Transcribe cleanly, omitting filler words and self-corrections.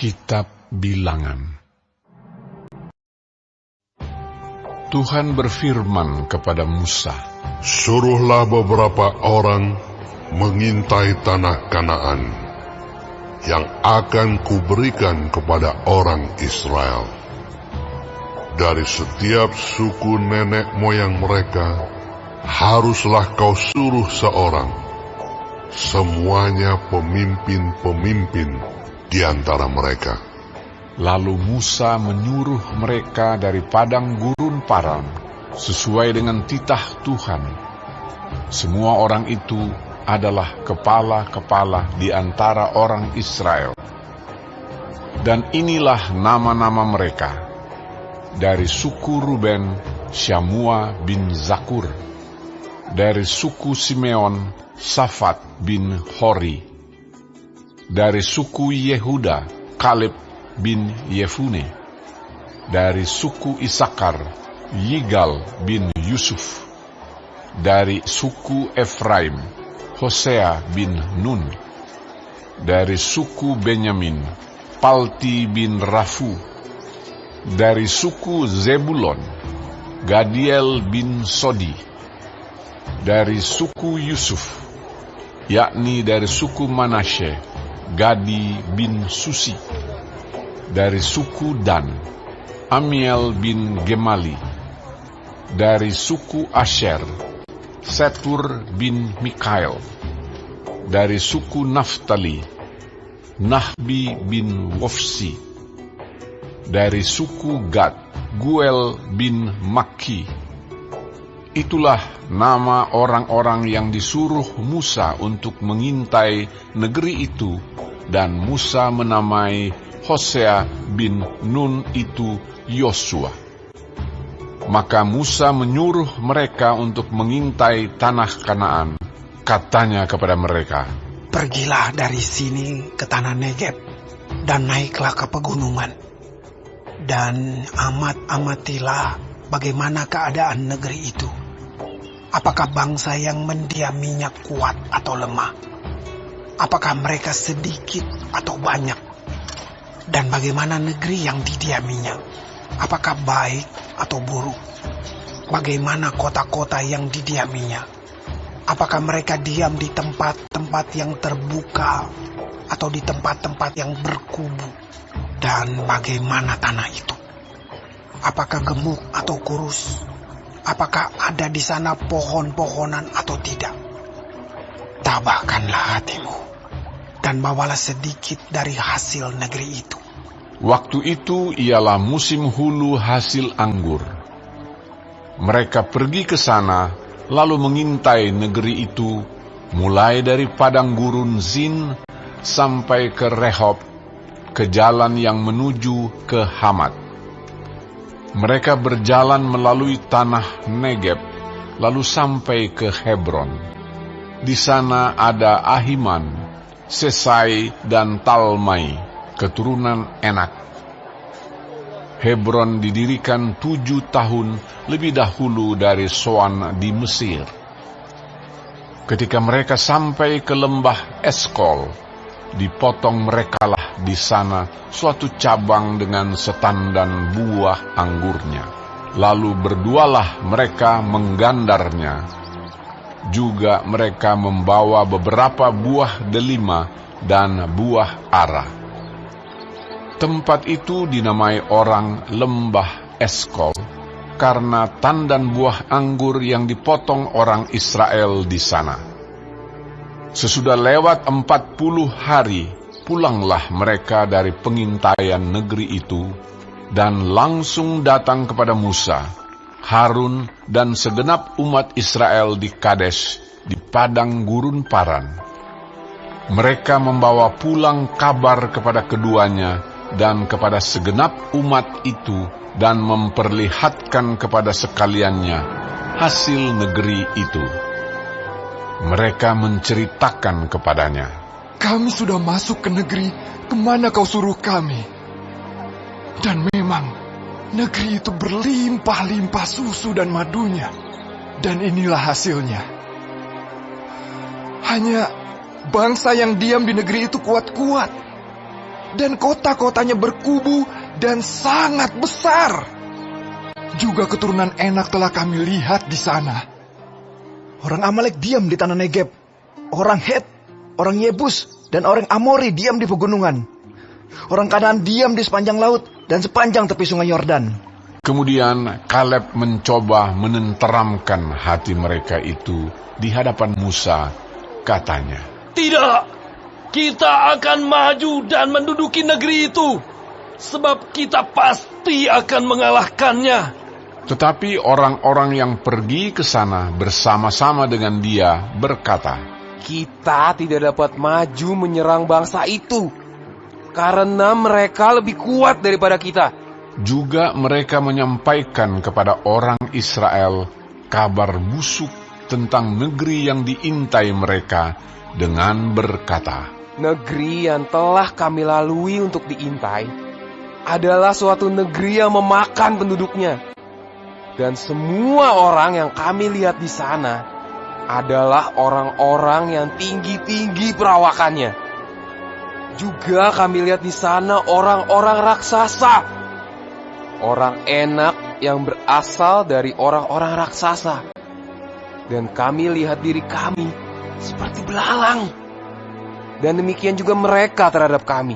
Kitab Bilangan. Tuhan berfirman kepada Musa, "Suruhlah beberapa orang mengintai tanah Kanaan yang akan kuberikan kepada orang Israel. Dari setiap suku nenek moyang mereka, haruslah kau suruh seorang, semuanya pemimpin-pemimpin di antara mereka." Lalu Musa menyuruh mereka dari padang gurun Paran, sesuai dengan titah Tuhan. Semua orang itu adalah kepala-kepala di antara orang Israel. Dan inilah nama-nama mereka. Dari suku Ruben, Syamua bin Zakur. Dari suku Simeon, Safat bin Hori. Dari suku Yehuda, Kaleb bin Yefune. Dari suku Isakar, Yigal bin Yusuf. Dari suku Efraim, Hosea bin Nun. Dari suku Benyamin, Palti bin Rafu. Dari suku Zebulon, Gadiel bin Sodi. Dari suku Yusuf, yakni dari suku Manasye, Gadi bin Susi. Dari suku Dan, Amiel bin Gemali. Dari suku Asher, Setur bin Mikael. Dari suku Naftali, Nahbi bin Wofsi. Dari suku Gad, Guel bin Makki. Itulah nama orang-orang yang disuruh Musa untuk mengintai negeri itu, dan Musa menamai Hosea bin Nun itu Yosua. Maka Musa menyuruh mereka untuk mengintai tanah Kanaan. Katanya kepada mereka, "Pergilah dari sini ke tanah Negeb, dan naiklah ke pegunungan, dan amatilah bagaimana keadaan negeri itu. Apakah bangsa yang mendiaminya kuat atau lemah? Apakah mereka sedikit atau banyak? Dan bagaimana negeri yang didiaminya? Apakah baik atau buruk? Bagaimana kota-kota yang didiaminya? Apakah mereka diam di tempat-tempat yang terbuka atau di tempat-tempat yang berkubu? Dan bagaimana tanah itu? Apakah gemuk atau kurus? Apakah ada di sana pohon-pohonan atau tidak? Tabahkanlah hatimu dan bawalah sedikit dari hasil negeri itu." Waktu itu ialah musim hulu hasil anggur. Mereka pergi ke sana, lalu mengintai negeri itu, mulai dari padang gurun Zin sampai ke Rehob, ke jalan yang menuju ke Hamat. Mereka berjalan melalui tanah Negeb, lalu sampai ke Hebron. Di sana ada Ahiman, Sesai, dan Talmai, keturunan Enak. Hebron didirikan 7 tahun lebih dahulu dari Soan di Mesir. Ketika mereka sampai ke lembah Eskol, dipotong merekalah di sana suatu cabang dengan setandan buah anggurnya. Lalu berdualah mereka menggandarnya. Juga mereka membawa beberapa buah delima dan buah ara. Tempat itu dinamai orang Lembah Eskol, karena tandan buah anggur yang dipotong orang Israel di sana. Sesudah lewat 40 hari, pulanglah mereka dari pengintaian negeri itu, dan langsung datang kepada Musa, Harun, dan segenap umat Israel di Kades, di padang gurun Paran. Mereka membawa pulang kabar kepada keduanya dan kepada segenap umat itu, dan memperlihatkan kepada sekaliannya hasil negeri itu. Mereka menceritakan kepadanya, "Kami sudah masuk ke negeri kemana kau suruh kami. Dan memang negeri itu berlimpah-limpah susu dan madunya. Dan inilah hasilnya. Hanya bangsa yang diam di negeri itu kuat-kuat. dan kota-kotanya berkubu dan sangat besar. Juga keturunan Enak telah kami lihat di sana. Orang Amalek diam di tanah Negeb. Orang Het, orang Yebus, dan orang Amori diam di pegunungan. Orang Kanaan diam di sepanjang laut dan sepanjang tepi sungai Yordan. Kemudian Kaleb mencoba menenteramkan hati mereka itu di hadapan Musa. Katanya, "Tidak, kita akan maju dan menduduki negeri itu, sebab kita pasti akan mengalahkannya." tetapi orang-orang yang pergi ke sana bersama-sama dengan dia berkata, Kita tidak dapat maju menyerang bangsa itu, karena mereka lebih kuat daripada kita. juga mereka menyampaikan kepada orang Israel kabar busuk tentang negeri yang diintai mereka dengan berkata, Negeri yang telah kami lalui untuk diintai adalah suatu negeri yang memakan penduduknya. Dan semua orang yang kami lihat di sana adalah orang-orang yang tinggi-tinggi perawakannya. Juga kami lihat di sana orang-orang raksasa, orang Enak yang berasal dari orang-orang raksasa. Dan kami lihat diri kami seperti belalang. Dan demikian juga mereka terhadap kami.